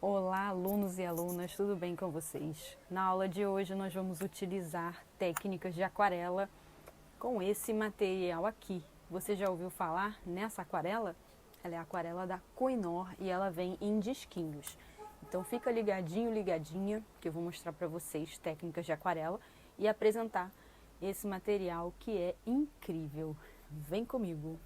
Olá, alunos e alunas, tudo bem com vocês? Na aula de hoje nós vamos utilizar técnicas de aquarela com esse material aqui. Você já ouviu falar nessa aquarela? Ela é a aquarela da Koh-i-Noor e ela vem em disquinhos. Então fica ligadinho, ligadinha, que eu vou mostrar para vocês técnicas de aquarela e apresentar esse material que é incrível. Vem comigo!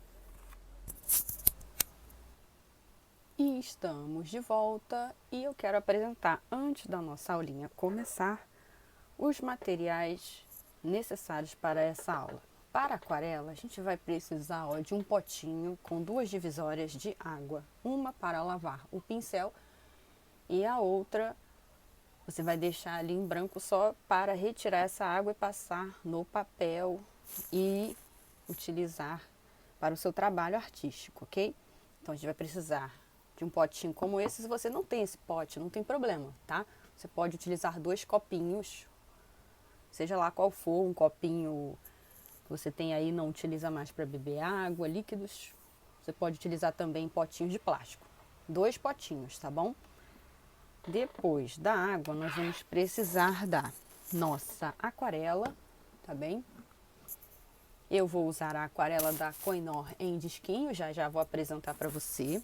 E estamos de volta e eu quero apresentar, antes da nossa aulinha começar, os materiais necessários para essa aula. Para aquarela, a gente vai precisar de um potinho com 2 divisórias de água. Uma para lavar o pincel e a outra você vai deixar ali em branco só para retirar essa água e passar no papel e utilizar para o seu trabalho artístico, ok? Então a gente vai precisar de um potinho como esse. Se você não tem esse pote, não tem problema, tá? Você pode utilizar 2 copinhos, seja lá qual for, um copinho que você tem aí, não utiliza mais para beber água, líquidos. Você pode utilizar também potinhos de plástico. 2 potinhos, tá bom? Depois da água, nós vamos precisar da nossa aquarela, tá bem? Eu vou usar a aquarela da Koh-i-Noor em disquinho, já vou apresentar para você.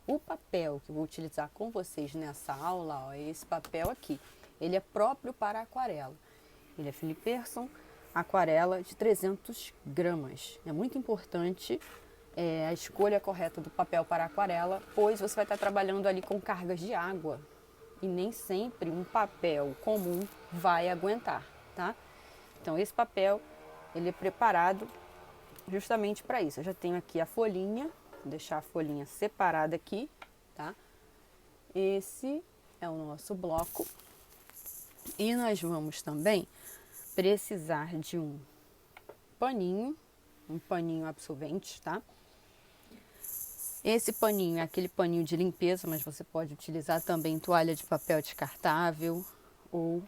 O papel que eu vou utilizar com vocês nessa aula, ó, é esse papel aqui. Ele é próprio para aquarela. Ele é Philip Pearson, aquarela de 300 gramas. É muito importante a escolha correta do papel para aquarela, pois você vai estar trabalhando ali com cargas de água. E nem sempre um papel comum vai aguentar, tá? Então esse papel, ele é preparado justamente para isso. Eu já tenho aqui a folhinha. Vou deixar a folhinha separada aqui, tá? Esse é o nosso bloco. E nós vamos também precisar de um paninho absorvente, tá? Esse paninho é aquele paninho de limpeza, mas você pode utilizar também toalha de papel descartável ou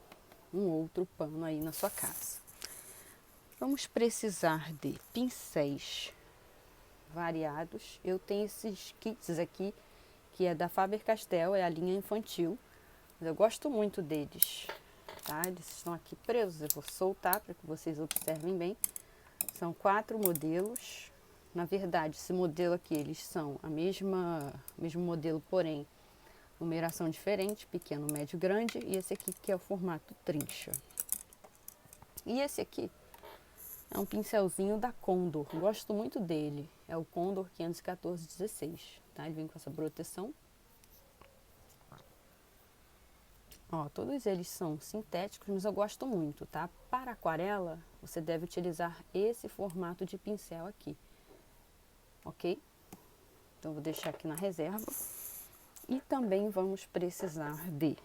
um outro pano aí na sua casa. Vamos precisar de pincéis variados. Eu tenho esses kits aqui, que é da Faber-Castell, é a linha infantil. Mas eu gosto muito deles, tá? Eles estão aqui presos, eu vou soltar para que vocês observem bem. São 4 modelos. Na verdade, esse modelo aqui, eles são mesmo modelo, porém, numeração diferente, pequeno, médio, grande. E esse aqui que é o formato trincha. E esse aqui é um pincelzinho da Condor, gosto muito dele, é o Condor 514-16, tá? Ele vem com essa proteção. Ó, todos eles são sintéticos, mas eu gosto muito, tá? Para aquarela, você deve utilizar esse formato de pincel aqui, ok? Então, vou deixar aqui na reserva. E também vamos precisar de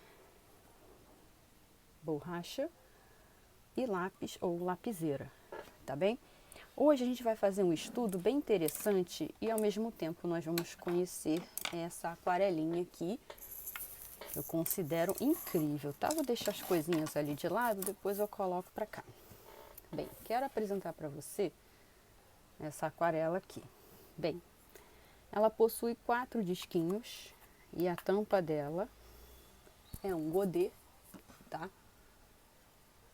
borracha e lápis ou lapiseira, tá bem? Hoje a gente vai fazer um estudo bem interessante e ao mesmo tempo nós vamos conhecer essa aquarelinha aqui, que eu considero incrível, tá? Vou deixar as coisinhas ali de lado, depois eu coloco pra cá. Bem, quero apresentar para você essa aquarela aqui. Bem, ela possui 4 disquinhos e a tampa dela é um godê, tá?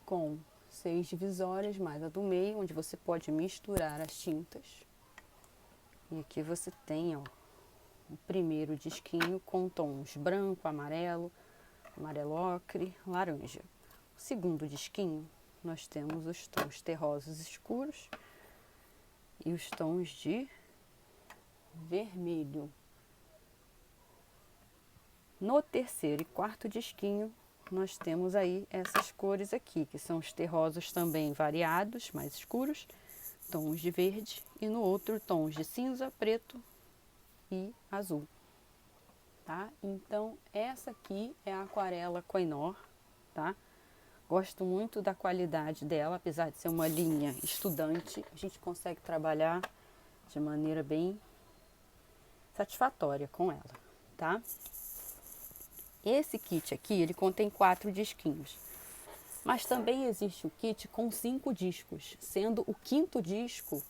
Com 6 divisórias, mais a do meio, onde você pode misturar as tintas. E aqui você tem, ó, o primeiro disquinho com tons branco, amarelo, amarelo ocre, laranja. O segundo disquinho, nós temos os tons terrosos escuros e os tons de vermelho. No terceiro e quarto disquinho, nós temos aí essas cores aqui, que são os terrosos também variados, mais escuros, tons de verde, e no outro tons de cinza, preto e azul, tá? Então, essa aqui é a aquarela Koh-i-Noor, tá? Gosto muito da qualidade dela, apesar de ser uma linha estudante, a gente consegue trabalhar de maneira bem satisfatória com ela, tá? Esse kit aqui, ele contém 4 disquinhos, mas também existe o kit com 5 discos, sendo o 5º disco,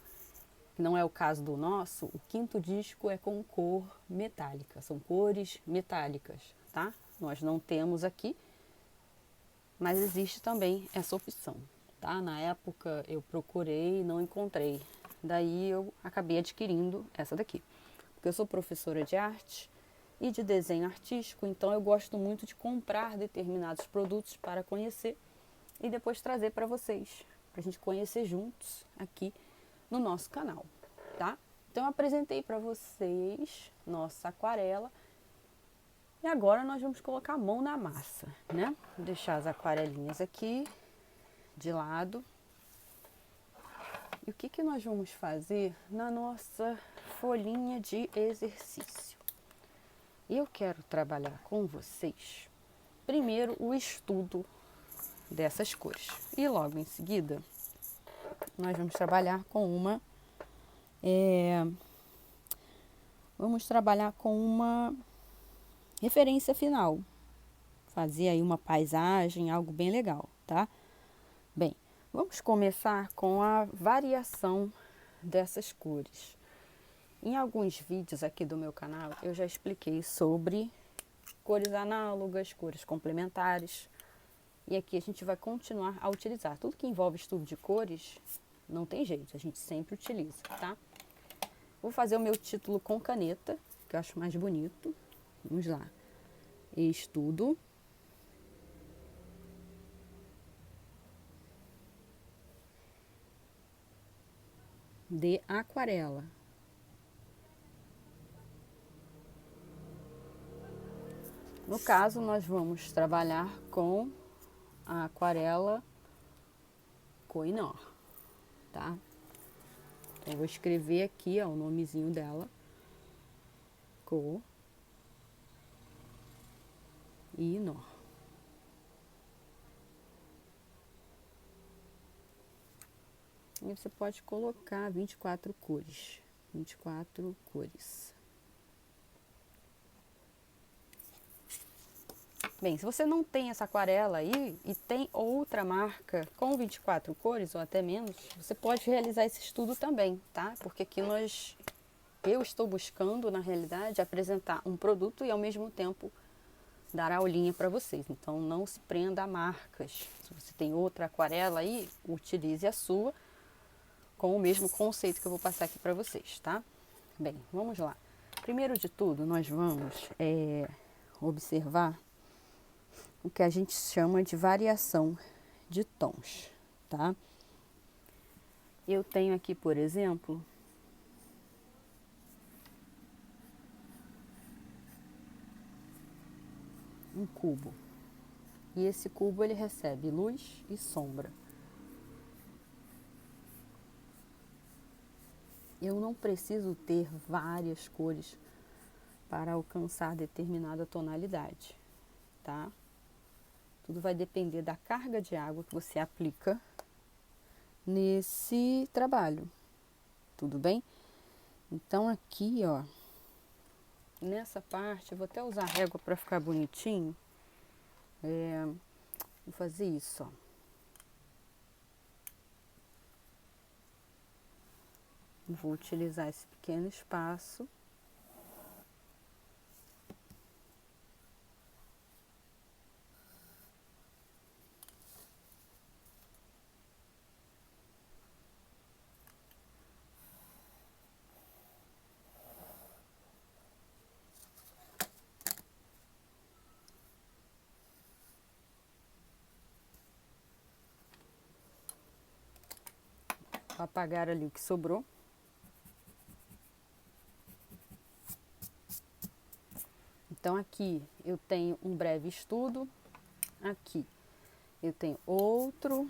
que não é o caso do nosso, o 5º disco é com cor metálica, são cores metálicas, tá? Nós não temos aqui, mas existe também essa opção, tá? Na época eu procurei e não encontrei, daí eu acabei adquirindo essa daqui. Porque eu sou professora de arte e de desenho artístico, então eu gosto muito de comprar determinados produtos para conhecer e depois trazer para vocês, para a gente conhecer juntos aqui no nosso canal, tá? Então eu apresentei para vocês nossa aquarela e agora nós vamos colocar a mão na massa, né? Vou deixar as aquarelinhas aqui de lado. E o que nós vamos fazer na nossa folhinha de exercício? Eu quero trabalhar com vocês, primeiro, o estudo dessas cores. E logo em seguida, nós vamos trabalhar com uma referência final. Fazer aí uma paisagem, algo bem legal, tá? Bem, vamos começar com a variação dessas cores. Em alguns vídeos aqui do meu canal, eu já expliquei sobre cores análogas, cores complementares. E aqui a gente vai continuar a utilizar. Tudo que envolve estudo de cores, não tem jeito, a gente sempre utiliza, tá? Vou fazer o meu título com caneta, que eu acho mais bonito. Vamos lá. Estudo de aquarela. No caso, nós vamos trabalhar com a aquarela Koh-i-Noor, tá? Então, eu vou escrever aqui, ó, o nomezinho dela. Koh-i-Noor. E você pode colocar 24 cores. 24 cores. Bem, se você não tem essa aquarela aí e tem outra marca com 24 cores ou até menos, você pode realizar esse estudo também, tá? Porque aqui eu estou buscando, na realidade, apresentar um produto e ao mesmo tempo dar aulinha para vocês. Então não se prenda a marcas. Se você tem outra aquarela aí, utilize a sua com o mesmo conceito que eu vou passar aqui para vocês, tá? Bem, vamos lá. Primeiro de tudo, nós vamos observar o que a gente chama de variação de tons, tá? Eu tenho aqui, por exemplo, um cubo. E esse cubo ele recebe luz e sombra. Eu não preciso ter várias cores para alcançar determinada tonalidade, tá? Tudo vai depender da carga de água que você aplica nesse trabalho, tudo bem? Então aqui, ó, nessa parte, eu vou até usar a régua para ficar bonitinho. Vou fazer isso, ó. Vou utilizar esse pequeno espaço. Vou apagar ali o que sobrou. Então aqui eu tenho um breve estudo, aqui eu tenho outro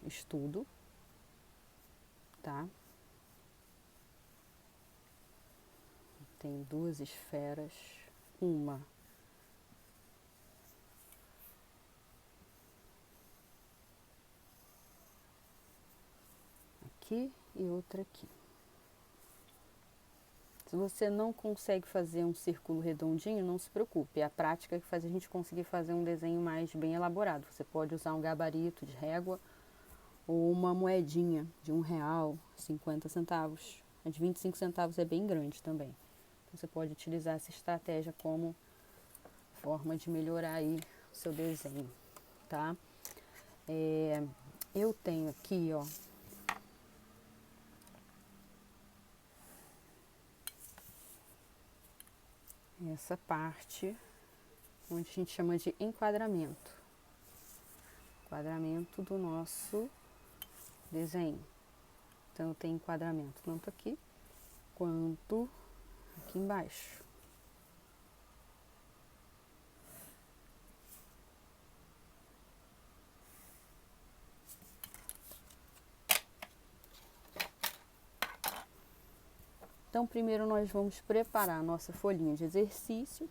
estudo, tá? Tem duas esferas, uma aqui e outra aqui. Se você não consegue fazer um círculo redondinho, não se preocupe. É a prática que faz a gente conseguir fazer um desenho mais bem elaborado. Você pode usar um gabarito de régua ou uma moedinha de R$1, 50 centavos. A de 25 centavos é bem grande também. Então, você pode utilizar essa estratégia como forma de melhorar aí o seu desenho, tá? Eu tenho aqui, ó, essa parte onde a gente chama de enquadramento. Enquadramento do nosso desenho. Então, eu tenho enquadramento tanto aqui quanto aqui embaixo. Então, primeiro nós vamos preparar a nossa folhinha de exercício.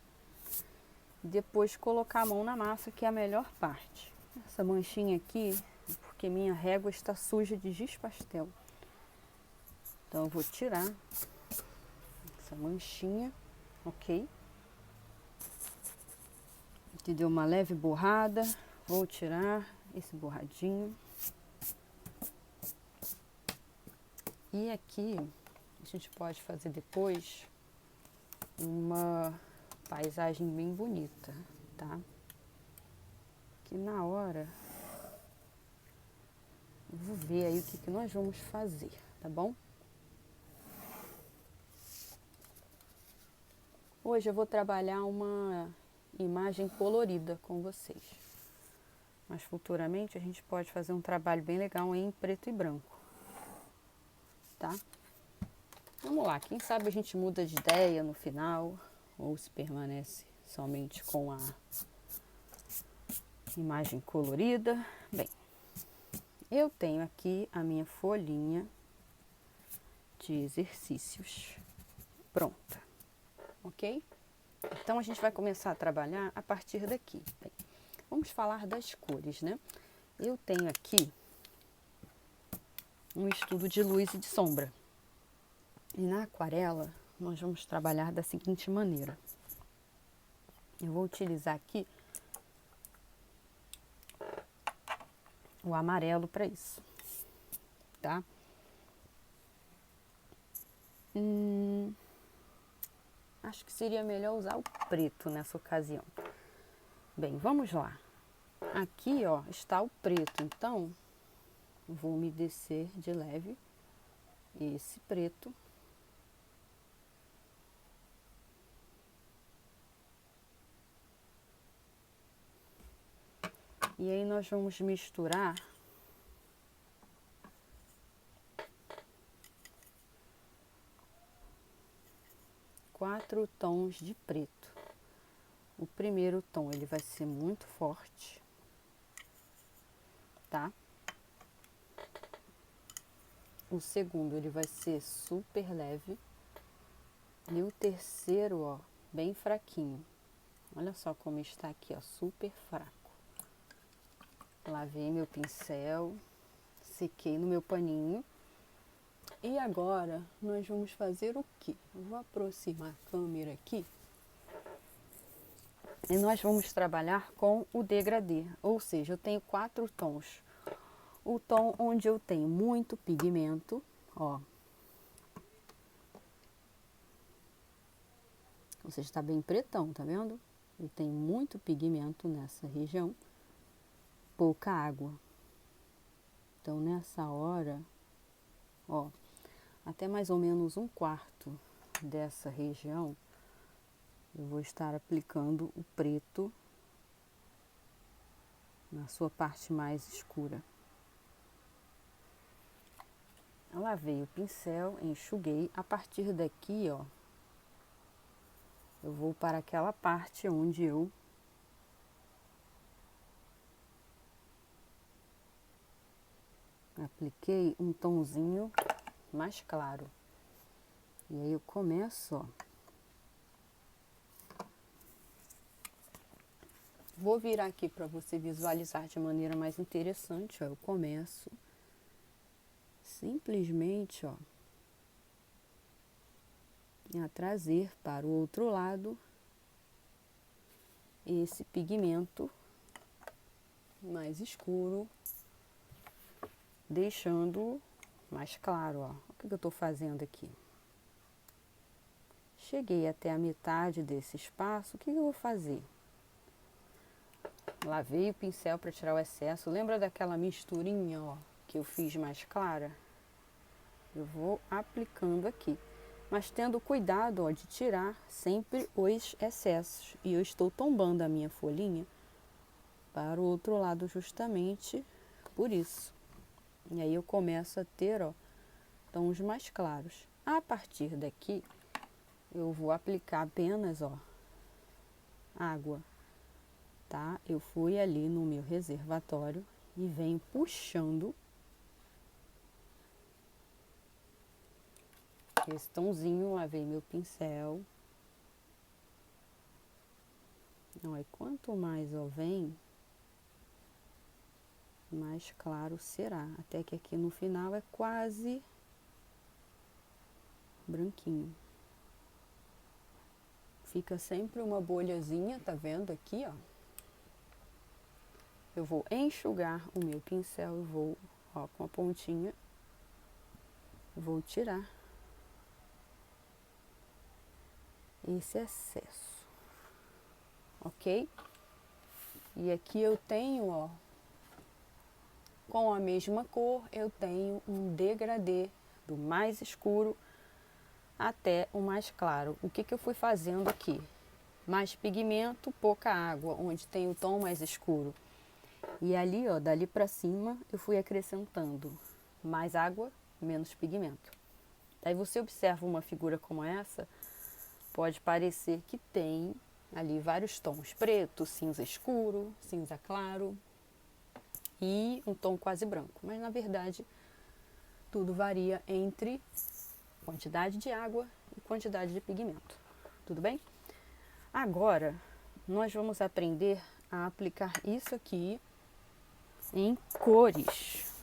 Depois colocar a mão na massa, que é a melhor parte. Essa manchinha aqui, porque minha régua está suja de giz pastel. Então, eu vou tirar essa manchinha, ok? Que deu uma leve borrada. Vou tirar esse borradinho. E aqui, a gente pode fazer depois uma paisagem bem bonita, tá? Que na hora, eu vou ver aí o que nós vamos fazer, tá bom? Hoje eu vou trabalhar uma imagem colorida com vocês. Mas futuramente a gente pode fazer um trabalho bem legal em preto e branco, tá? Vamos lá, quem sabe a gente muda de ideia no final, ou se permanece somente com a imagem colorida. Bem, eu tenho aqui a minha folhinha de exercícios pronta, ok? Então, a gente vai começar a trabalhar a partir daqui. Bem, vamos falar das cores, né? Eu tenho aqui um estudo de luz e de sombra. E na aquarela, nós vamos trabalhar da seguinte maneira. Eu vou utilizar aqui o amarelo para isso, tá? Acho que seria melhor usar o preto nessa ocasião. Bem, vamos lá. Aqui, ó, está o preto, então vou umedecer de leve esse preto. E aí nós vamos misturar quatro tons de preto. O primeiro tom ele vai ser muito forte, tá? O segundo ele vai ser super leve. E o terceiro, ó, bem fraquinho. Olha só como está aqui, ó, super fraco. Lavei meu pincel, sequei no meu paninho. E agora nós vamos fazer o quê? Eu vou aproximar a câmera aqui. E nós vamos trabalhar com o degradê, ou seja, eu tenho quatro tons. O tom onde eu tenho muito pigmento, ó. Ou seja, está bem pretão, tá vendo? Eu tenho muito pigmento nessa região, pouca água. Então, nessa hora, ó, até mais ou menos um quarto dessa região, eu vou estar aplicando o preto na sua parte mais escura. Eu lavei o pincel, enxuguei. A partir daqui, ó, eu vou para aquela parte onde eu apliquei um tomzinho mais claro. E aí eu começo, ó. Vou virar aqui para você visualizar de maneira mais interessante, ó. Eu começo simplesmente, ó, a trazer para o outro lado esse pigmento mais escuro, deixando mais claro, ó. O que eu estou fazendo aqui? Cheguei até a metade desse espaço, o que eu vou fazer? Lavei o pincel para tirar o excesso. Lembra daquela misturinha, ó, que eu fiz mais clara? Eu vou aplicando aqui, mas tendo cuidado, ó, de tirar sempre os excessos. E eu estou tombando a minha folhinha para o outro lado justamente por isso. E aí eu começo a ter, ó, tons mais claros. A partir daqui, eu vou aplicar apenas, ó, água, tá? Eu fui ali no meu reservatório e venho puxando esse tomzinho, lavei meu pincel. Ó, e quanto mais, ó, vem, mais claro será. Até que aqui no final é quase branquinho. Fica sempre uma bolhazinha, tá vendo aqui, ó? Eu vou enxugar o meu pincel e vou, ó, com a pontinha, vou tirar esse excesso, ok? E aqui eu tenho, ó, com a mesma cor, eu tenho um degradê do mais escuro até o mais claro. O que eu fui fazendo aqui? Mais pigmento, pouca água, onde tem o tom mais escuro. E ali, ó, dali pra cima, eu fui acrescentando mais água, menos pigmento. Aí você observa uma figura como essa, pode parecer que tem ali vários tons: preto, cinza escuro, cinza claro e um tom quase branco. Mas na verdade, tudo varia entre quantidade de água e quantidade de pigmento. Tudo bem? Agora, nós vamos aprender a aplicar isso aqui em cores,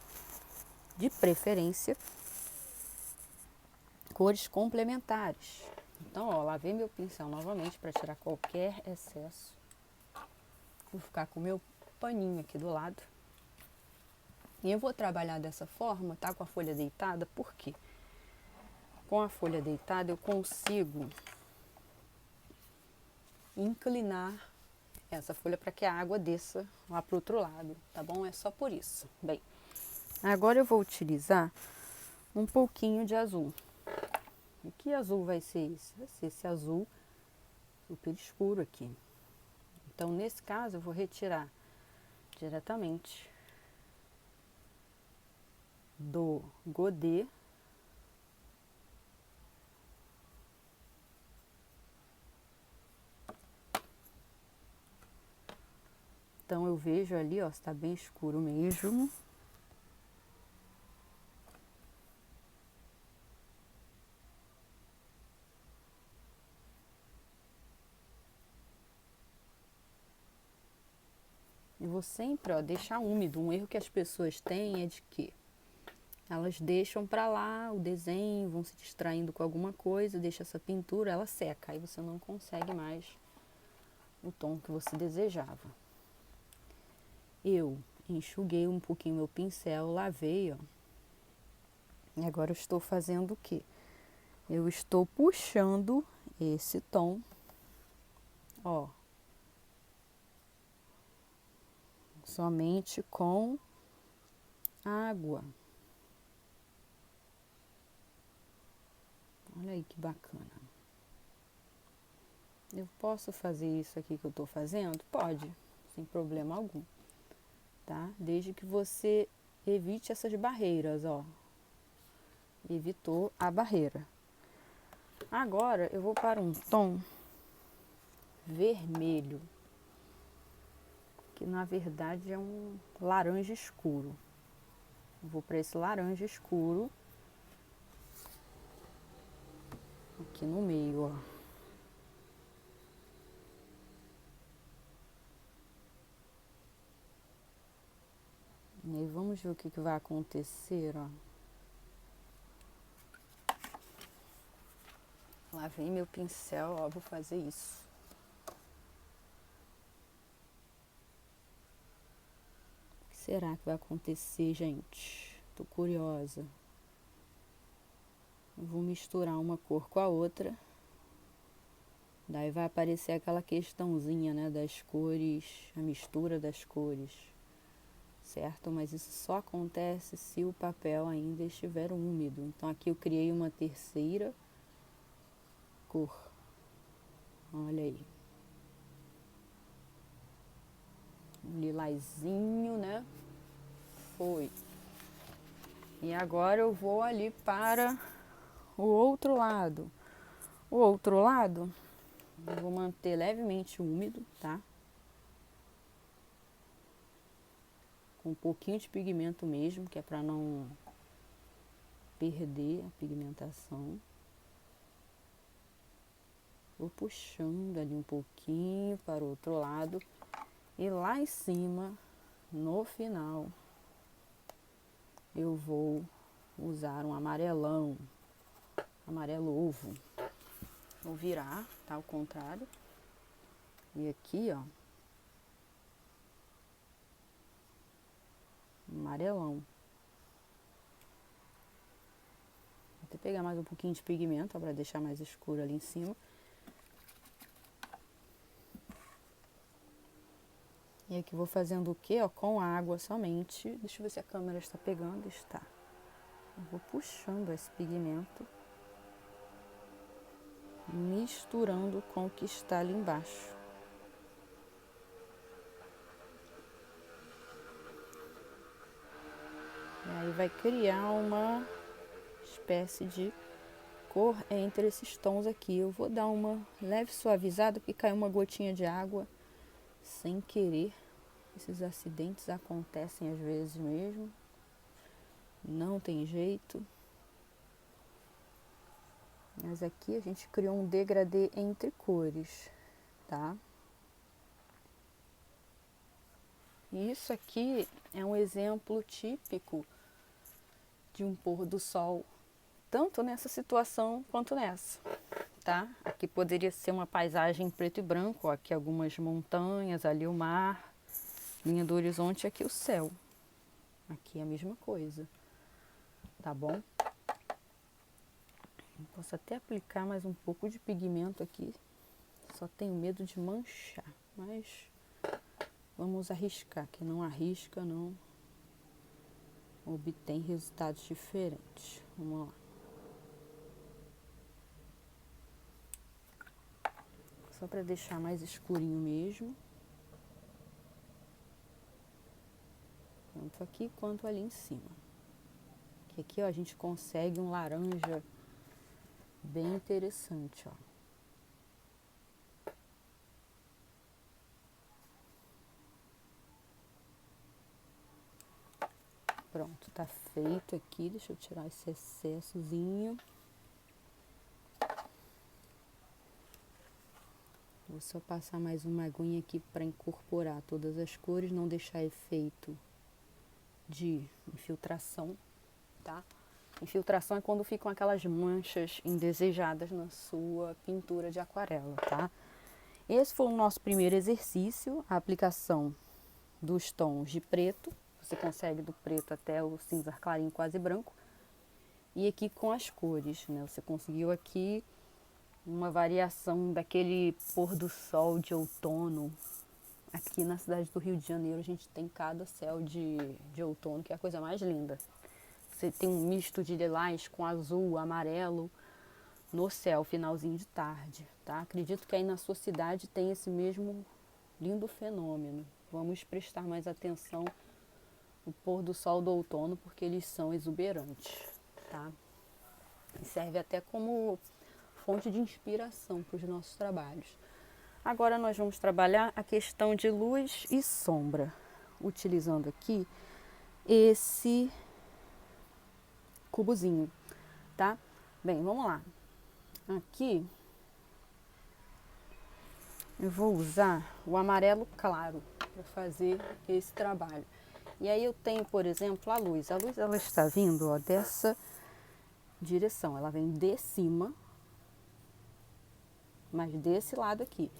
de preferência, cores complementares. Então, ó, lavei meu pincel novamente para tirar qualquer excesso. Vou ficar com o meu paninho aqui do lado. E eu vou trabalhar dessa forma, tá? Com a folha deitada, por quê? Com a folha deitada eu consigo inclinar essa folha para que a água desça lá para o outro lado, tá bom? É só por isso. Bem, agora eu vou utilizar um pouquinho de azul. E que azul vai ser esse? Vai ser esse azul super escuro aqui. Então, nesse caso, eu vou retirar diretamente do godê. Então, eu vejo ali, ó, está bem escuro mesmo. E vou sempre, ó, deixar úmido. Um erro que as pessoas têm é de que elas deixam para lá o desenho, vão se distraindo com alguma coisa, deixa essa pintura, ela seca, aí você não consegue mais o tom que você desejava. Eu enxuguei um pouquinho meu pincel, lavei, ó. E agora eu estou fazendo o quê? Eu estou puxando esse tom, ó, somente com água. Olha aí que bacana. Eu posso fazer isso aqui que eu estou fazendo? Pode, sem problema algum, tá? Desde que você evite essas barreiras, ó. Evitou a barreira. Agora eu vou para um tom vermelho, que na verdade é um laranja escuro. Eu vou para esse laranja escuro aqui no meio, ó. E aí vamos ver o que vai acontecer, ó. Lavei meu pincel, ó, vou fazer isso. O que será que vai acontecer, gente? Tô curiosa. Eu vou misturar uma cor com a outra. Daí vai aparecer aquela questãozinha, né, das cores, a mistura das cores, certo? Mas isso só acontece se o papel ainda estiver úmido. Então aqui eu criei uma terceira cor. Olha aí. Um lilazinho, né? Foi. E agora eu vou ali para o outro lado. O outro lado, eu vou manter levemente úmido, tá? Com um pouquinho de pigmento mesmo, que é para não perder a pigmentação. Vou puxando ali um pouquinho para o outro lado. E lá em cima, no final, eu vou usar um amarelão, amarelo ovo. Vou virar, tá? Ao contrário. E aqui, ó, amarelão. Vou até pegar mais um pouquinho de pigmento para deixar mais escuro ali em cima. E aqui vou fazendo o que, ó, com água somente. Deixa eu ver se a câmera está pegando. Está. Eu vou puxando esse pigmento, misturando com o que está ali embaixo. E aí vai criar uma espécie de cor entre esses tons aqui. Eu vou dar uma leve suavizada, porque caiu uma gotinha de água sem querer. Esses acidentes acontecem às vezes mesmo. Não tem jeito. Mas aqui a gente criou um degradê entre cores, tá? E isso aqui é um exemplo típico de um pôr do sol, tanto nessa situação quanto nessa, tá? Aqui poderia ser uma paisagem em preto e branco, ó, aqui algumas montanhas, ali o mar, linha do horizonte, aqui o céu. Aqui é a mesma coisa, tá bom? Posso até aplicar mais um pouco de pigmento aqui, só tenho medo de manchar, mas vamos arriscar, que não arrisca não obtém resultados diferentes. Vamos lá. Só para deixar mais escurinho mesmo. Tanto aqui quanto ali em cima. Que aqui, ó, a gente consegue um laranja bem interessante, ó. Pronto, tá feito aqui. Deixa eu tirar esse excessozinho. Vou só passar mais uma aguinha aqui para incorporar todas as cores, não deixar efeito de infiltração, tá? Infiltração é quando ficam aquelas manchas indesejadas na sua pintura de aquarela, tá? Esse foi o nosso primeiro exercício, a aplicação dos tons de preto. Você consegue do preto até o cinza clarinho, quase branco. E aqui com as cores, né? Você conseguiu aqui uma variação daquele pôr do sol de outono. Aqui na cidade do Rio de Janeiro a gente tem cada céu de outono, que é a coisa mais linda. Você tem um misto de lilás com azul, amarelo no céu, finalzinho de tarde, tá? Acredito que aí na sua cidade tem esse mesmo lindo fenômeno. Vamos prestar mais atenção no pôr do sol do outono, porque eles são exuberantes, tá? E serve até como fonte de inspiração para os nossos trabalhos. Agora nós vamos trabalhar a questão de luz e sombra, utilizando aqui esse cubozinho, tá? Bem, vamos lá. Aqui eu vou usar o amarelo claro para fazer esse trabalho. E aí eu tenho, por exemplo, a luz. A luz ela está vindo, ó, dessa direção. Ela vem de cima, mas desse lado aqui.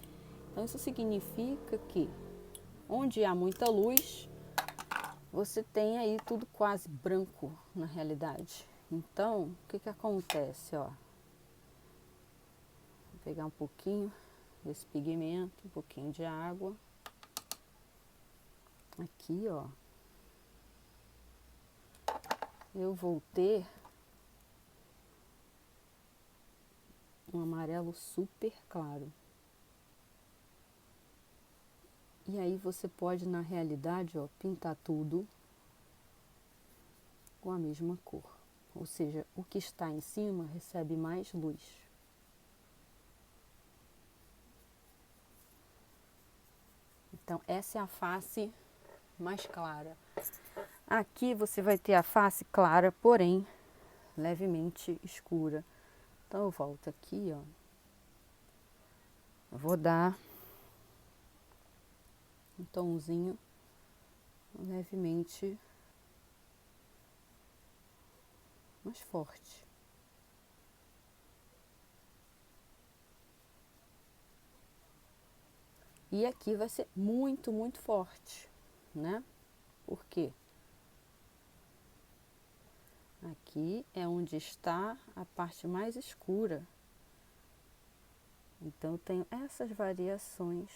Então isso significa que onde há muita luz, você tem aí tudo quase branco na realidade. Então, o que que acontece, ó? Vou pegar um pouquinho esse pigmento, um pouquinho de água. Aqui, ó, eu vou ter um amarelo super claro. E aí você pode, na realidade, ó, pintar tudo com a mesma cor. Ou seja, o que está em cima recebe mais luz. Então, essa é a face mais clara. Aqui você vai ter a face clara, porém levemente escura. Então eu volto aqui, ó. Eu vou dar um tomzinho levemente mais forte. E aqui vai ser muito, muito forte, né? Por quê? Aqui é onde está a parte mais escura. Então, eu tenho essas variações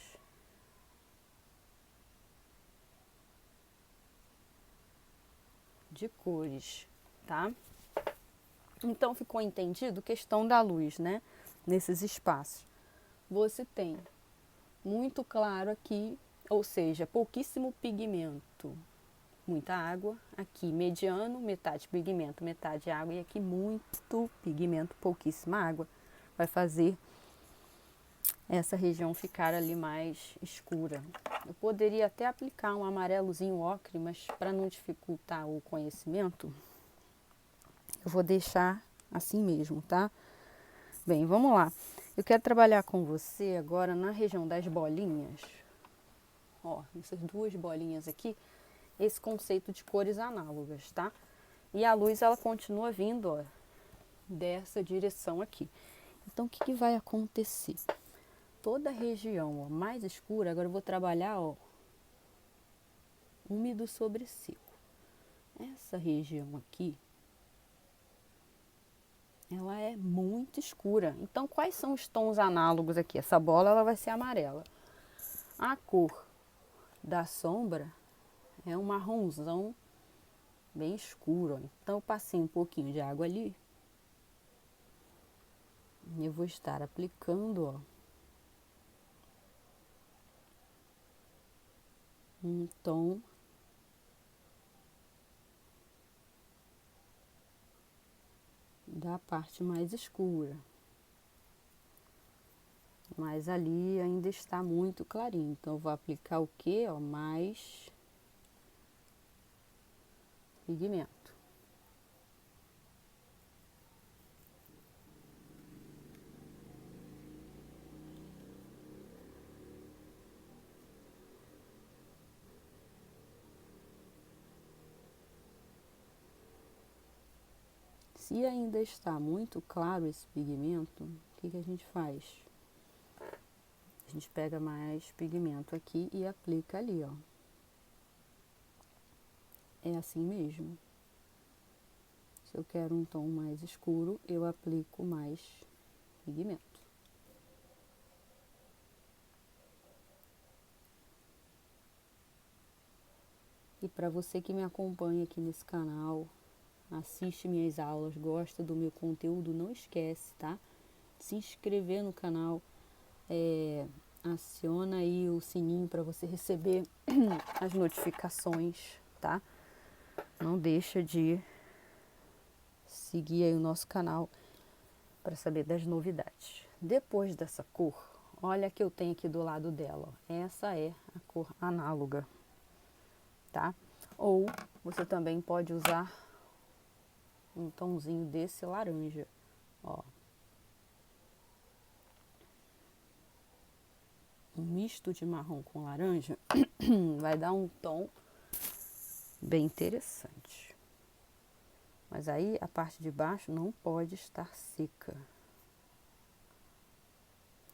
de cores, tá? Então, ficou entendido? Questão da luz, né? Nesses espaços. Você tem muito claro aqui, ou seja, pouquíssimo pigmento, muita água. Aqui, mediano, metade pigmento, metade água. E aqui, muito pigmento, pouquíssima água. Vai fazer essa região ficar ali mais escura. Eu poderia até aplicar um amarelozinho ocre, mas para não dificultar o conhecimento, eu vou deixar assim mesmo, tá? Bem, vamos lá. Eu quero trabalhar com você agora na região das bolinhas. Ó, essas duas bolinhas aqui, esse conceito de cores análogas, tá? E a luz, ela continua vindo, ó, dessa direção aqui. Então, o que que vai acontecer? Toda a região, ó, mais escura, agora eu vou trabalhar, ó, úmido sobre seco. Essa região aqui, ela é muito escura. Então, quais são os tons análogos aqui? Essa bola, ela vai ser amarela. A cor da sombra é um marronzão bem escuro, ó. Então, eu passei um pouquinho de água ali. E eu vou estar aplicando, ó, um tom da parte mais escura. Mas ali ainda está muito clarinho. Então, eu vou aplicar o que? Ó, mais pigmento. Se ainda está muito claro esse pigmento, o que que a gente faz? A gente pega mais pigmento aqui e aplica ali, ó. É assim mesmo. Se eu quero um tom mais escuro, eu aplico mais pigmento. E para você que me acompanha aqui nesse canal, assiste minhas aulas, gosta do meu conteúdo, não esquece, tá? Se inscrever no canal, aciona aí o sininho para você receber as notificações, tá? Não deixa de seguir aí o nosso canal para saber das novidades. Depois dessa cor, olha a que eu tenho aqui do lado dela, ó. Essa é a cor análoga, tá? Ou você também pode usar um tomzinho desse laranja, ó. Um misto de marrom com laranja vai dar um tom bem interessante. Mas aí a parte de baixo não pode estar seca.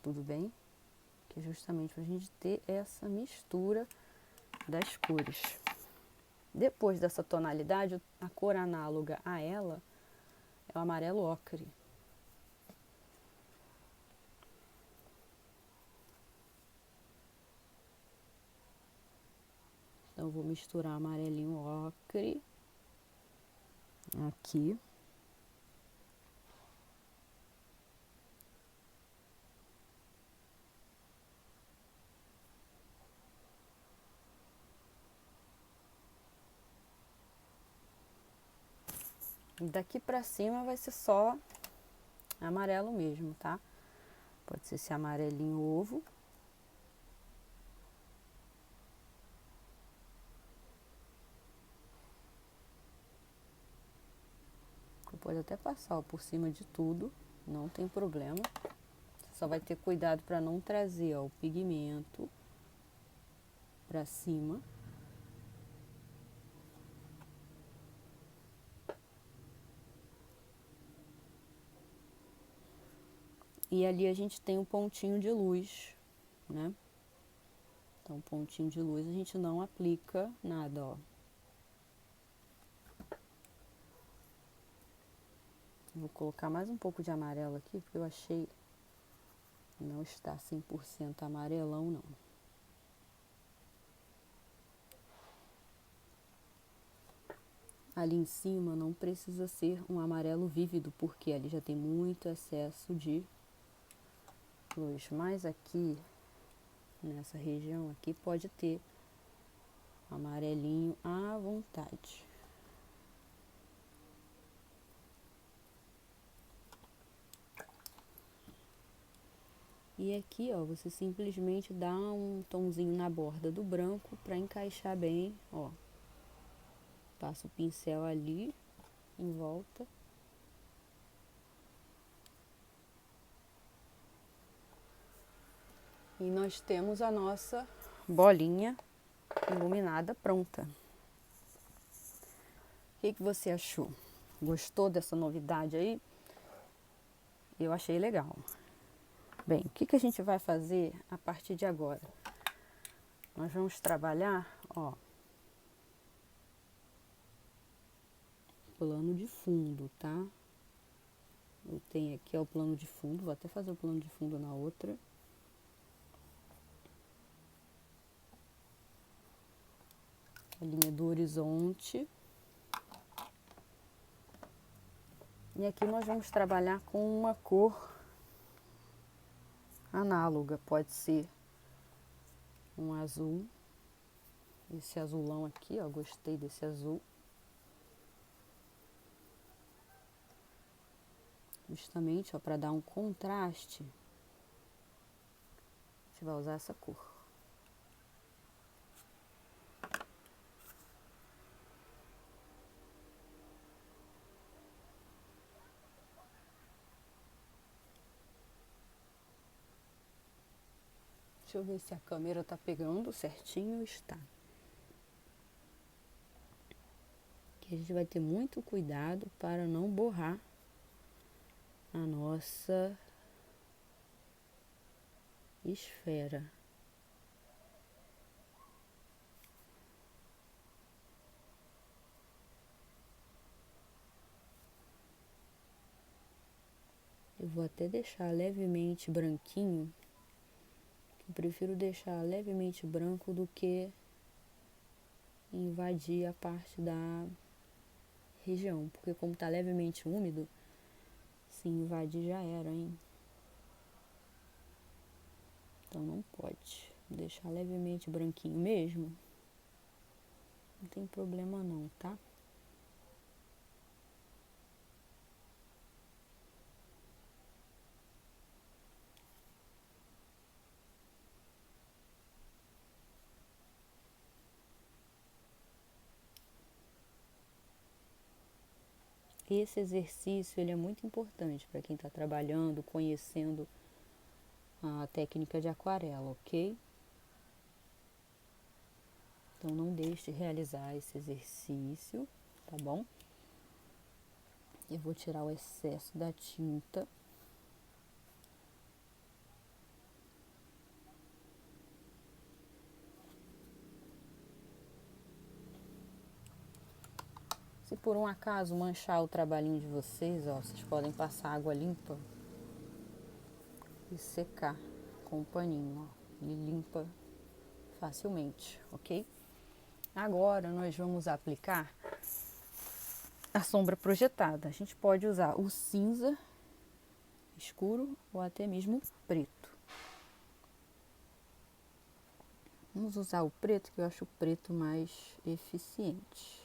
Tudo bem? Que é justamente para a gente ter essa mistura das cores. Depois dessa tonalidade, a cor análoga a ela é o amarelo ocre. Então, eu vou misturar amarelinho ocre aqui. Daqui pra cima vai ser só amarelo mesmo, tá? Pode ser esse amarelinho ovo. Você pode até passar, ó, por cima de tudo, não tem problema. Você só vai ter cuidado para não trazer, ó, o pigmento para cima. E ali a gente tem um pontinho de luz, né? Então, pontinho de luz a gente não aplica nada, ó. Vou colocar mais um pouco de amarelo aqui, porque eu achei não está 100% amarelão, não. Ali em cima não precisa ser um amarelo vívido, porque ali já tem muito excesso de luz. Mas aqui, nessa região aqui, pode ter amarelinho à vontade. E aqui, ó, você simplesmente dá um tomzinho na borda do branco para encaixar bem, ó. Passa o pincel ali, em volta. E nós temos a nossa bolinha iluminada pronta. O que você achou? Gostou dessa novidade aí? Eu achei legal. Bem, o que a gente vai fazer a partir de agora? Nós vamos trabalhar, ó, plano de fundo, tá? Eu tenho aqui, ó, o plano de fundo, vou até fazer o plano de fundo na outra. A linha do horizonte. E aqui nós vamos trabalhar com uma cor análoga, pode ser um azul. Esse azulão aqui, ó, gostei desse azul. Justamente, ó, para dar um contraste, a gente vai usar essa cor. Deixa eu ver se a câmera tá pegando certinho. Está. Aqui a gente vai ter muito cuidado para não borrar a nossa esfera. Eu vou até deixar levemente branquinho. Eu prefiro deixar levemente branco do que invadir a parte da região, porque como tá levemente úmido, se invadir já era, hein? Então não pode. Vou deixar levemente branquinho mesmo. Não tem problema não, tá? Esse exercício ele é muito importante para quem está trabalhando, conhecendo a técnica de aquarela, ok? Então não deixe de realizar esse exercício, tá bom? Eu vou tirar o excesso da tinta. Se por um acaso manchar o trabalhinho de vocês, ó, vocês podem passar água limpa e secar com o paninho, ó. Ele limpa facilmente, ok? Agora nós vamos aplicar a sombra projetada. A gente pode usar o cinza escuro ou até mesmo o preto. Vamos usar o preto, que eu acho o preto mais eficiente.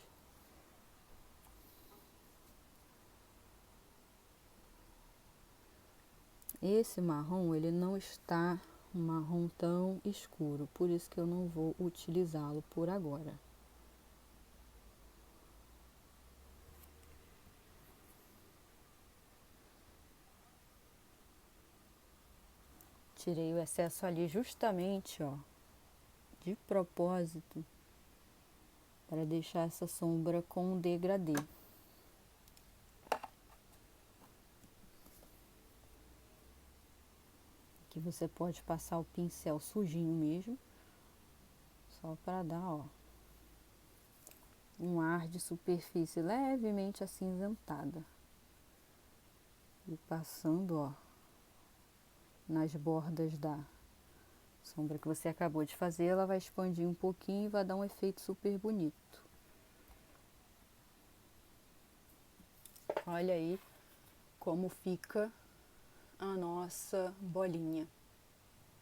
Esse marrom, ele não está um marrom tão escuro, por isso que eu não vou utilizá-lo por agora. Tirei o excesso ali justamente, ó, de propósito, para deixar essa sombra com um degradê. Aqui você pode passar o pincel sujinho mesmo, só para dar, ó, um ar de superfície levemente acinzentada. E passando, ó, nas bordas da sombra que você acabou de fazer, ela vai expandir um pouquinho e vai dar um efeito super bonito. Olha aí como fica a nossa bolinha,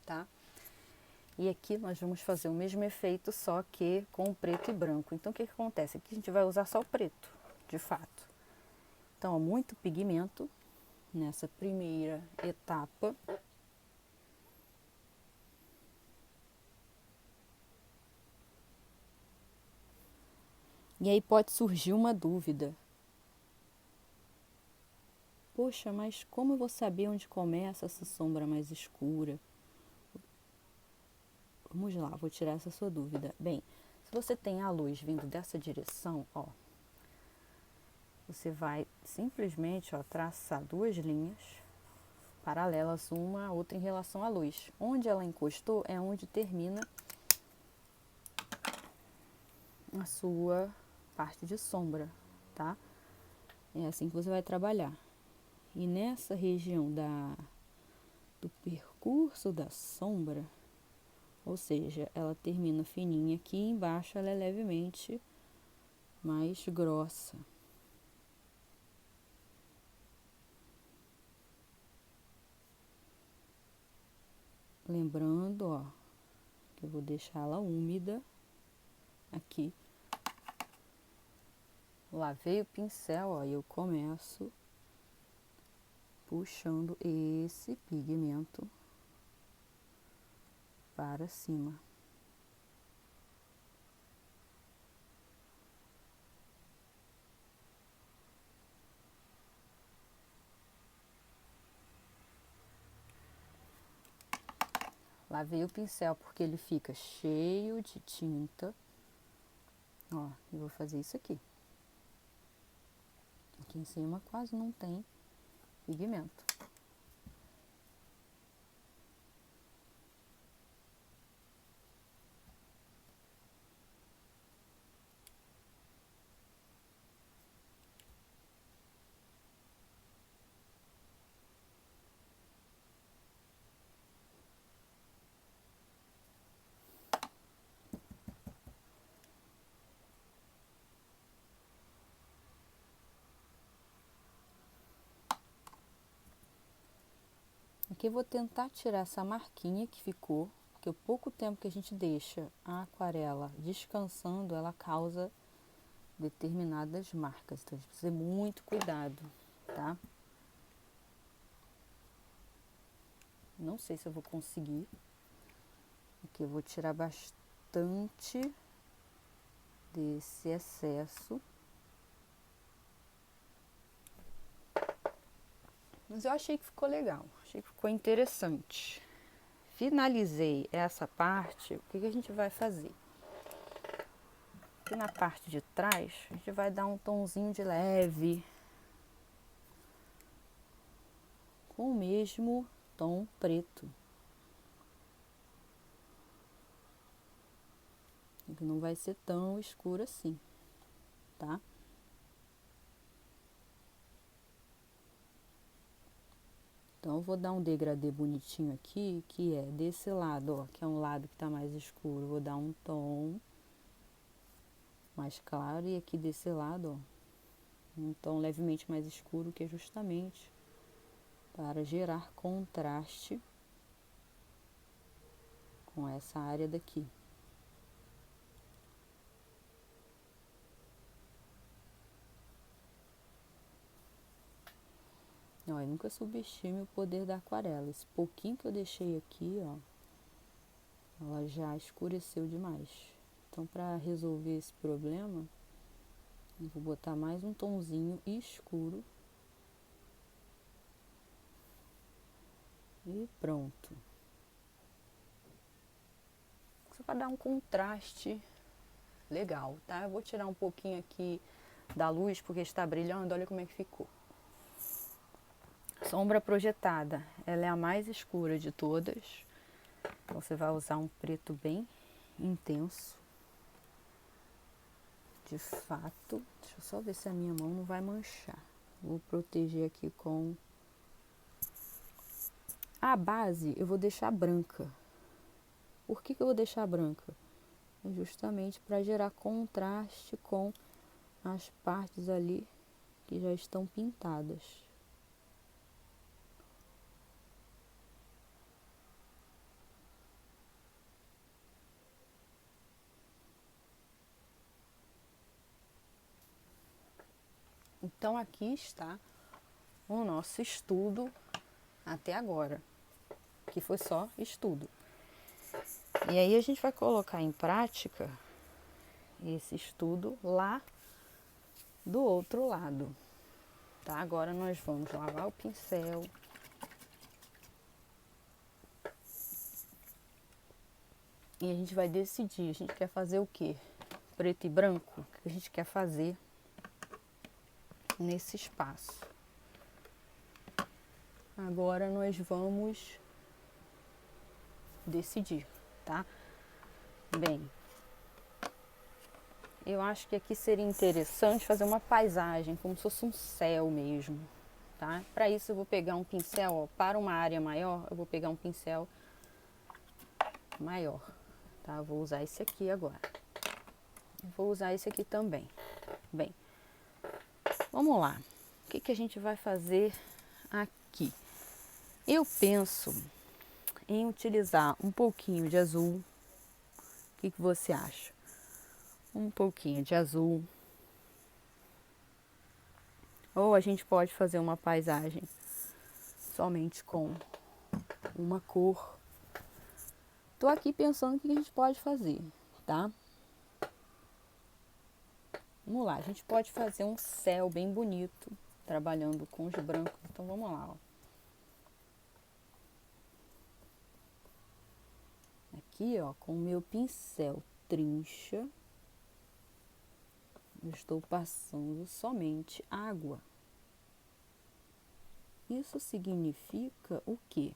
tá? E aqui nós vamos fazer o mesmo efeito, só que com preto e branco. Então, o que acontece? Aqui a gente vai usar só o preto, de fato. Então, ó, muito pigmento nessa primeira etapa. E aí pode surgir uma dúvida. Poxa, mas como eu vou saber onde começa essa sombra mais escura? Vamos lá, vou tirar essa sua dúvida. Bem, se você tem a luz vindo dessa direção, ó, você vai simplesmente, ó, traçar duas linhas paralelas, uma a outra em relação à luz. Onde ela encostou é onde termina a sua parte de sombra, tá? É assim que você vai trabalhar. E nessa região do percurso da sombra, ou seja, ela termina fininha aqui, embaixo ela é levemente mais grossa. Lembrando, ó, que eu vou deixar ela úmida aqui. Lavei o pincel, ó, e eu começo puxando esse pigmento para cima. Lavei o pincel porque ele fica cheio de tinta. Ó, eu vou fazer isso aqui. Aqui em cima quase não tem pigmento. Aqui eu vou tentar tirar essa marquinha que ficou, porque o pouco tempo que a gente deixa a aquarela descansando, ela causa determinadas marcas. Então a gente precisa ter muito cuidado, tá? Não sei se eu vou conseguir. Aqui eu vou tirar bastante desse excesso. Mas eu achei que ficou legal, achei que ficou interessante. Finalizei essa parte, o que a gente vai fazer? Aqui na parte de trás, a gente vai dar um tomzinho de leve, com o mesmo tom preto. Que não vai ser tão escuro assim, tá? Então, eu vou dar um degradê bonitinho aqui, que é desse lado, ó, que é um lado que tá mais escuro. Vou dar um tom. mais claro, e aqui desse lado, ó, um tom levemente mais escuro, que é justamente para gerar contraste com essa área daqui. Ó, nunca subestime o poder da aquarela. Esse pouquinho que eu deixei aqui, ó, ela já escureceu demais. Então, para resolver esse problema, eu vou botar mais um tomzinho escuro. E pronto. Só para dar um contraste legal, tá? Eu vou tirar um pouquinho aqui da luz, porque está brilhando. Olha como é que ficou. Sombra projetada, ela é a mais escura de todas. Então, você vai usar um preto bem intenso. De fato, deixa eu só ver se a minha mão não vai manchar. Vou proteger aqui com... A base eu vou deixar branca. Por que eu vou deixar branca? É justamente para gerar contraste com as partes ali que já estão pintadas. Então, aqui está o nosso estudo até agora, que foi só estudo. E aí a gente vai colocar em prática esse estudo lá do outro lado, tá? Agora nós vamos lavar o pincel. E a gente vai decidir, a gente quer fazer o quê? Preto e branco? O que a gente quer fazer nesse espaço? Agora nós vamos decidir, tá? Bem, eu acho que aqui seria interessante fazer uma paisagem, como se fosse um céu mesmo, tá? Para isso eu vou pegar um pincel, ó, para uma área maior, eu vou pegar um pincel maior, tá? Eu vou usar esse aqui agora. Eu vou usar esse aqui também. Bem, vamos lá. O que que a gente vai fazer aqui? Eu penso em utilizar um pouquinho de azul. O que que você acha? Um pouquinho de azul. Ou a gente pode fazer uma paisagem somente com uma cor. Tô aqui pensando o que a gente pode fazer, tá? Vamos lá, a gente pode fazer um céu bem bonito, trabalhando com os brancos. Então vamos lá, ó. Aqui, ó, com o meu pincel trincha, eu estou passando somente água. Isso significa o quê?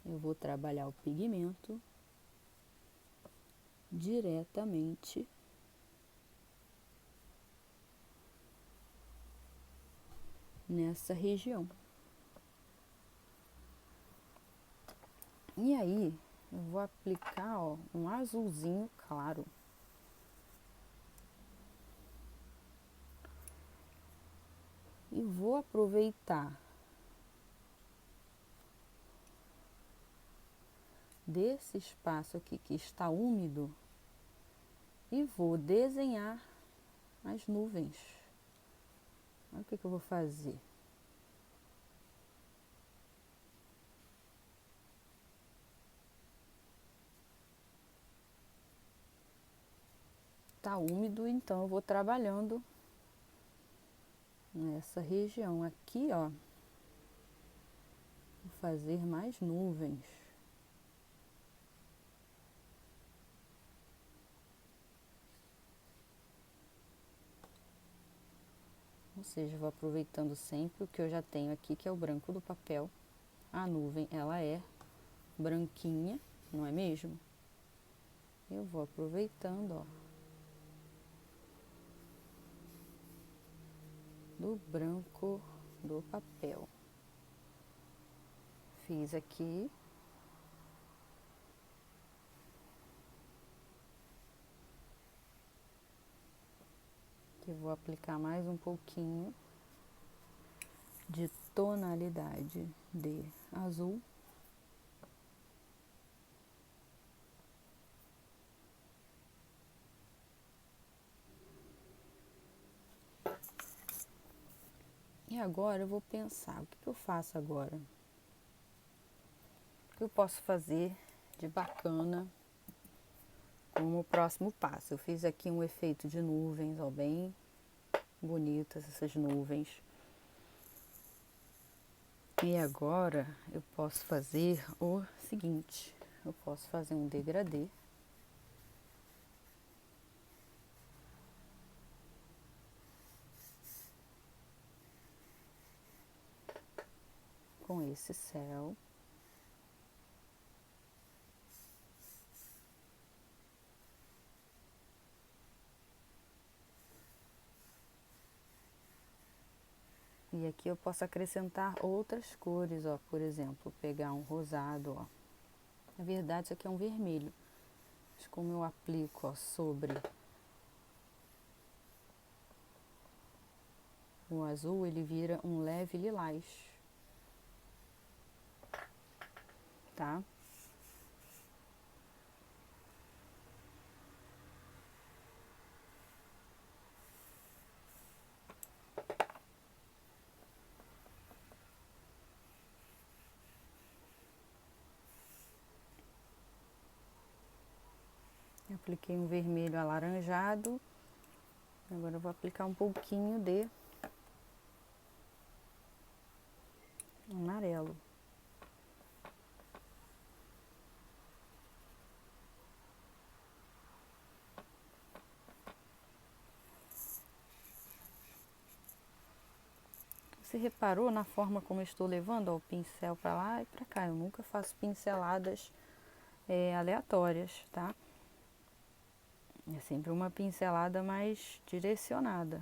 Eu vou trabalhar o pigmento diretamente nessa região. E aí, eu vou aplicar, ó, um azulzinho claro. E vou aproveitar desse espaço aqui que está úmido e vou desenhar as nuvens. Olha o que eu vou fazer. Tá úmido, então eu vou trabalhando nessa região aqui, ó. Vou fazer mais nuvens. Ou seja, vou aproveitando sempre o que eu já tenho aqui, que é o branco do papel. A nuvem, ela é branquinha, não é mesmo? Eu vou aproveitando, ó, do branco do papel. Fiz aqui. Eu vou aplicar mais um pouquinho de tonalidade de azul. E agora eu vou pensar, o que eu faço agora? O que eu posso fazer de bacana como o próximo passo? Eu fiz aqui um efeito de nuvens, ó, bem bonitas essas nuvens. E agora eu posso fazer o seguinte, eu posso fazer um degradê. Com esse céu. E aqui eu posso acrescentar outras cores, ó, por exemplo, pegar um rosado, ó. Na verdade, isso aqui é um vermelho. Mas como eu aplico, ó, sobre o azul, ele vira um leve lilás, tá? Eu apliquei um vermelho alaranjado. Agora eu vou aplicar um pouquinho de amarelo. Você reparou na forma como eu estou levando, ó, o pincel para lá e para cá? Eu nunca faço pinceladas aleatórias, tá? É sempre uma pincelada mais direcionada,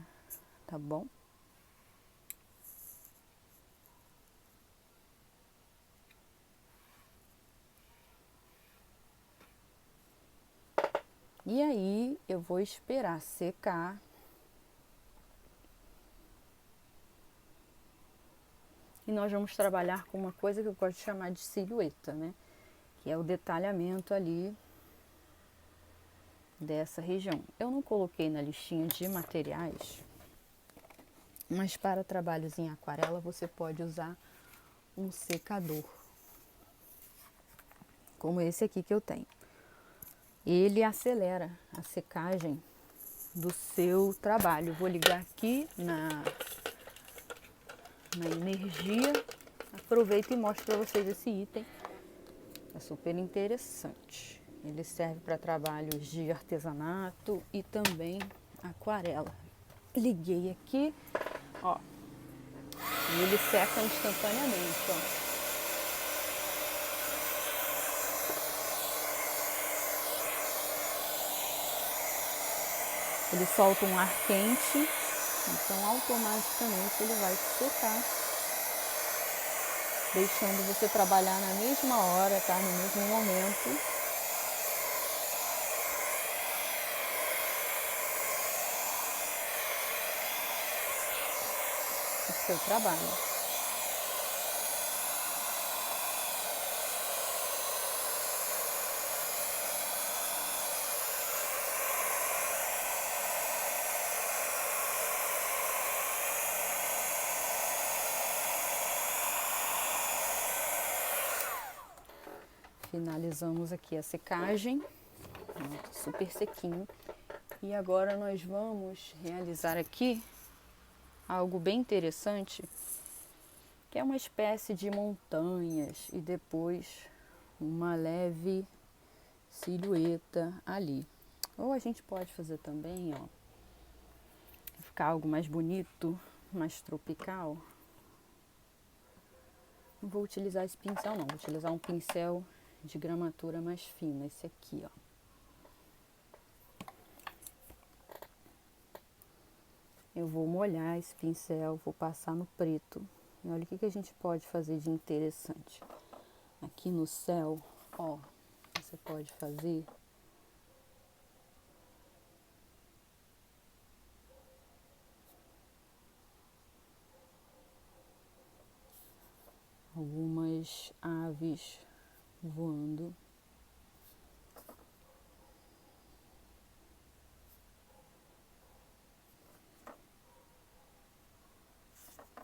tá bom? E aí eu vou esperar secar. E nós vamos trabalhar com uma coisa que eu gosto de chamar de silhueta, né? Que é o detalhamento ali dessa região. Eu não coloquei na listinha de materiais, mas para trabalhos em aquarela você pode usar um secador, como esse aqui que eu tenho. Ele acelera a secagem do seu trabalho. Vou ligar aqui na energia. Aproveito e mostro para vocês esse item. É super interessante. Ele serve para trabalhos de artesanato e também aquarela. Liguei aqui, ó. E ele seca instantaneamente, ó. Ele solta um ar quente, então automaticamente ele vai secar, deixando você trabalhar na mesma hora, tá? No mesmo momento. O seu trabalho. Finalizamos aqui a secagem, super sequinho. E agora nós vamos realizar aqui algo bem interessante, que é uma espécie de montanhas e depois uma leve silhueta ali. Ou a gente pode fazer também, ó, ficar algo mais bonito, mais tropical. Não vou utilizar esse pincel não, vou utilizar um pincel de gramatura mais fina, esse aqui, ó. Eu vou molhar esse pincel, vou passar no preto. E olha o que a gente pode fazer de interessante. Aqui no céu, ó, você pode fazer aves voando.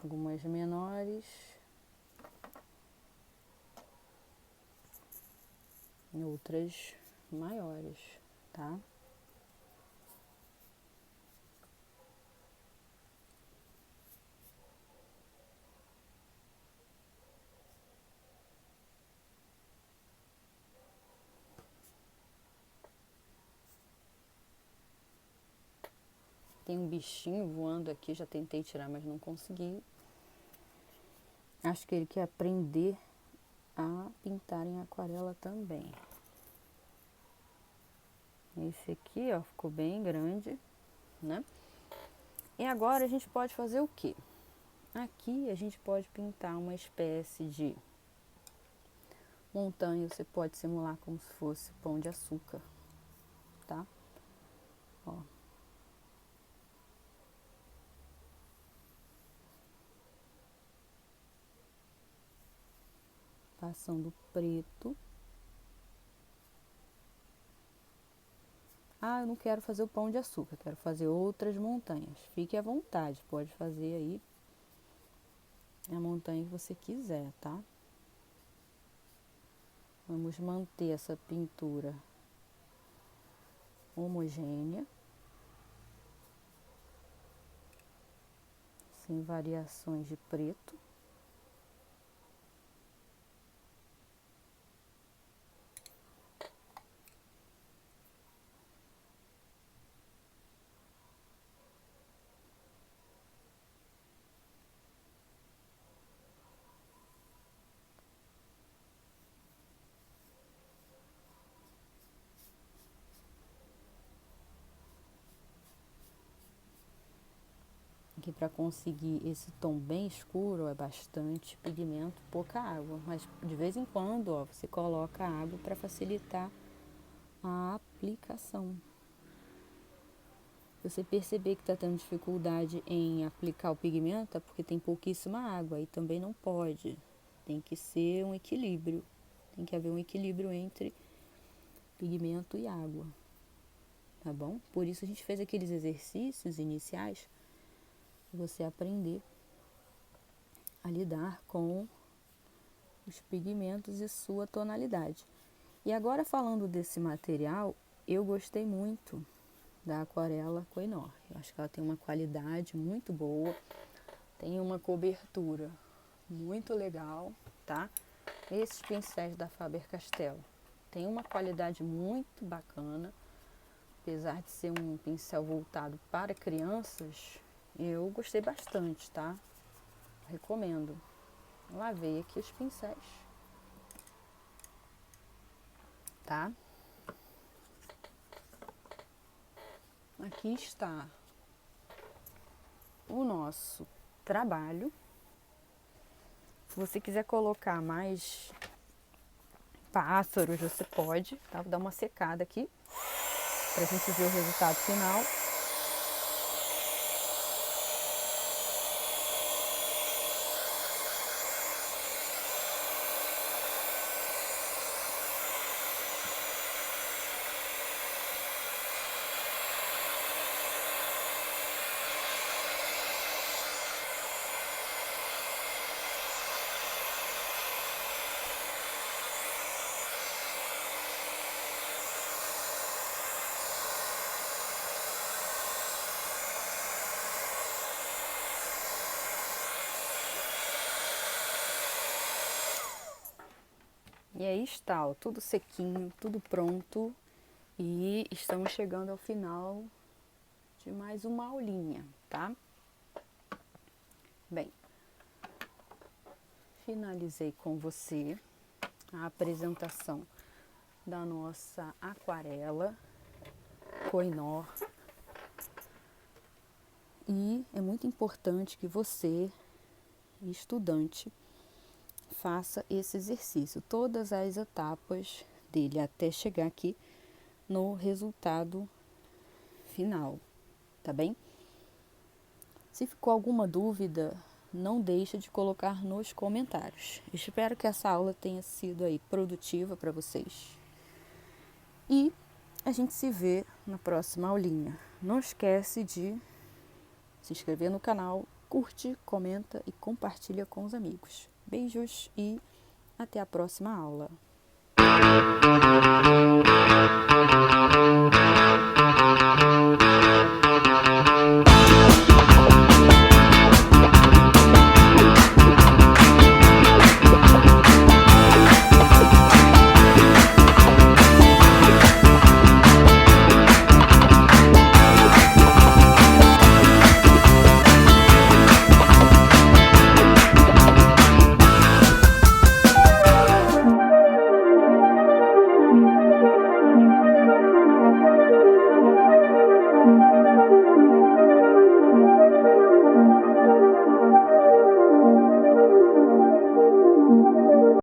Algumas menores e outras maiores, tá? Tem um bichinho voando aqui, já tentei tirar, mas não consegui. Acho que ele quer aprender a pintar em aquarela também. Esse aqui, ó, ficou bem grande, né? E agora a gente pode fazer o quê? Aqui a gente pode pintar uma espécie de montanha. Você pode simular como se fosse pão de açúcar, tá? Ó. Passando preto. Ah, eu não quero fazer o pão de açúcar, quero fazer outras montanhas. Fique à vontade, pode fazer aí a montanha que você quiser, tá? Vamos manter essa pintura homogênea, sem variações de preto. Aqui para conseguir esse tom bem escuro é bastante pigmento, pouca água, mas de vez em quando, ó, você coloca água para facilitar a aplicação. Se você perceber que está tendo dificuldade em aplicar o pigmento, é porque tem pouquíssima água, e também não pode. Tem que ser um equilíbrio, tem que haver um equilíbrio entre pigmento e água, tá bom? Por isso a gente fez aqueles exercícios iniciais, para você aprender a lidar com os pigmentos e sua tonalidade. E agora falando desse material, eu gostei muito da aquarela Kohinoor. Eu acho que ela tem uma qualidade muito boa, tem uma cobertura muito legal, tá? Esses pincéis da Faber-Castell tem uma qualidade muito bacana, apesar de ser um pincel voltado para crianças, eu gostei bastante, tá? Recomendo. Lavei aqui os pincéis, tá? Aqui está o nosso trabalho. Se você quiser colocar mais pássaros, você pode, tá? Vou dar uma secada aqui pra gente ver o resultado final. E aí está, ó, tudo sequinho, tudo pronto. E estamos chegando ao final de mais uma aulinha, tá? Bem, finalizei com você a apresentação da nossa aquarela Kohinoor. E é muito importante que você, estudante, faça esse exercício, todas as etapas dele, até chegar aqui no resultado final, tá bem? Se ficou alguma dúvida não deixa de colocar nos comentários. Espero que essa aula tenha sido aí produtiva para vocês. E a gente se vê na próxima aulinha. Não esquece de se inscrever no canal, curte, comenta e compartilha com os amigos. Beijos e até a próxima aula.